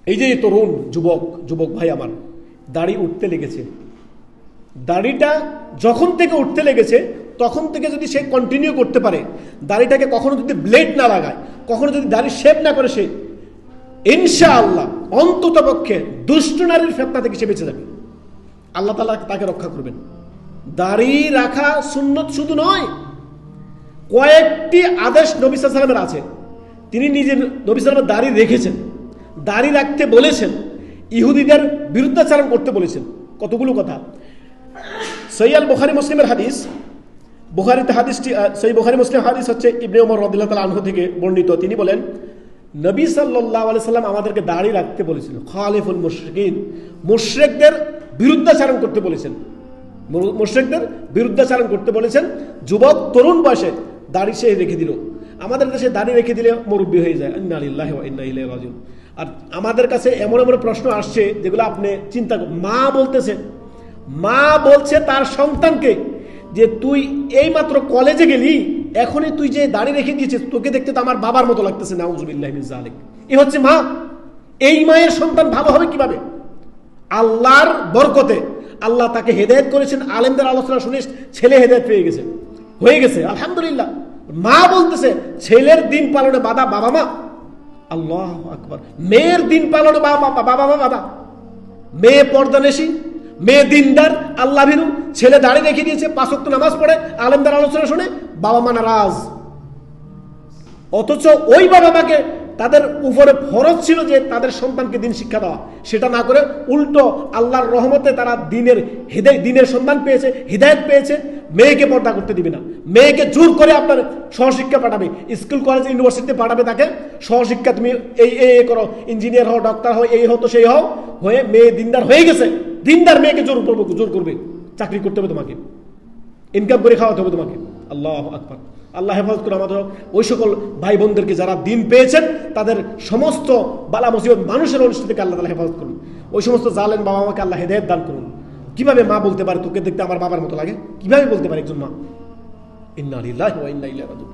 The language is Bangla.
এই যে তরুণ যুবক ভাই আমার, দাড়ি উঠতে লেগেছে, দাড়িটা যখন থেকে উঠতে লেগেছে তখন থেকে যদি সে কন্টিনিউ করতে পারে, দাড়িটাকে কখনো যদি ব্লেড না লাগায়, কখনো যদি দাড়ি শেভ না করে, সে ইনশাআল্লাহ অন্তত পক্ষে দুষ্ট নারীর ফিতনা থেকে সে বেঁচে যাবে। আল্লাহ তাআলা তাকে রক্ষা করবেন। দাড়ি রাখা সুন্নত শুধু নয়, কয়েকটি আদেশ নবী সাল্লাল্লাহু আলাইহি ওয়াসাল্লামের আছে। তিনি নিজে নবী সাল্লাল্লাহু আলাইহি ওয়াসাল্লাম দাড়ি রেখেছেন, দাড়ি রাখতে বলেছেন, ইহুদিদের বিরুদ্ধাচরণ করতে বলেছেন। কতগুলো কথা। সহিহ আল বুখারী মুসলিমের হাদিস, বুখারীতে হাদিসটি, সহিহ বুখারী মুসলিম হাদিস হচ্ছে ইবনে ওমর রাদিয়াল্লাহু তাআলা আনহু থেকে বর্ণিত। তিনি বলেন, নবী সাল্লাল্লাহু আলাইহি সাল্লাম আমাদেরকে দাড়ি রাখতে বলেছেন, খালিফুল মুশরিকিন, মুশরিকদের বিরুদ্ধাচরণ করতে বলেছেন, মুশরিকদের বিরুদ্ধাচরণ করতে বলেছেন। যুবক তরুণ বয়সে দাড়ি সে রেখে দিল। আমাদের দেশে দাড়ি রেখে দিলে মুরব্বী হয়ে যায়। ইন্না লিল্লাহি ওয়া ইন্না ইলাইহি রাজিউন। আর আমাদের কাছে এমন এমন প্রশ্ন আসছে যেগুলো আপনি চিন্তা করুন। মা বলছে তার সন্তানকে যে তুই এইমাত্র কলেজে গেলি, এখনই তুই যে দাড়ি রেখে দিয়েছিস, তোকে দেখতে তো আমার বাবার মতো লাগতেছে। নাউযুবিল্লাহি মিন যালিক। এ হচ্ছে মা। এই মায়ের সন্তান ভালো হবে কিভাবে? আল্লাহর বরকতে আল্লাহ তাকে হেদায়েত করেছেন। আলেমদের আলোচনা শুনে ছেলে হেদায়েত পেয়ে গেছে, হয়ে গেছে, আলহামদুলিল্লাহ। মা বলতেছে ছেলের দিন পালনে বাধা বাবা মা। আল্লাহু আকবার। মেয়ের দিন পালনে বাবা মা বাধা। মেয়ে পর্দানেশী, মেয়ে দিনদার, আল্লাহ ভীরু, ছেলে দাড়ি রেখে দিয়েছে, 5 ওয়াক্ত নামাজ পড়ে, আলেমদের আলোচনা শুনে, বাবা মা নারাজ। অথচ ওই বাবা মাকে তাদের উপরে ফরজ ছিল যে তাদের সন্তানকে দিন শিক্ষা দেওয়া, সেটা না করে উল্টো আল্লাহর রহমতে তারা দিনের সন্তান পেয়েছে, হিদায়াত পেয়েছে। মেয়েকে পর্দা করতে দিবে না, মেয়েকে জোর করে আপনার সহশিক্ষা পাঠাবে, স্কুল কলেজ ইউনিভার্সিটিতে পাঠাবে, তাকে সহশিক্ষা, তুমি এই করো, ইঞ্জিনিয়ার হও, ডক্টর হও, এই হতো সেই হও, হয়ে মেয়ে দিনদার হয়ে গেছে। দিনদার মেয়েকে জোর করবে, চাকরি করতে হবে তোমাকে, ইনকাম করে খাওয়াতে হবে তোমাকে। আল্লাহু আকবার। আল্লাহ হেফাজত করে আমাদের ওই সকল ভাই বোনদেরকে যারা দিন পেয়েছেন, তাদের সমস্ত বালা মুসিবত মানুষের অনিষ্ট থেকে আল্লাহ তাআলা হেফাজত করুন। ওই সমস্ত জালেম বাবা মাকে আল্লাহ হেদায়েত দান করুন। কিভাবে মা বলতে পারে তোকে দেখতে আমার বাবার মতো লাগে? কিভাবে বলতে পারে একজন মা? ইন্না লিল্লাহি ওয়া ইন্না ইলাইহি রাজিউন।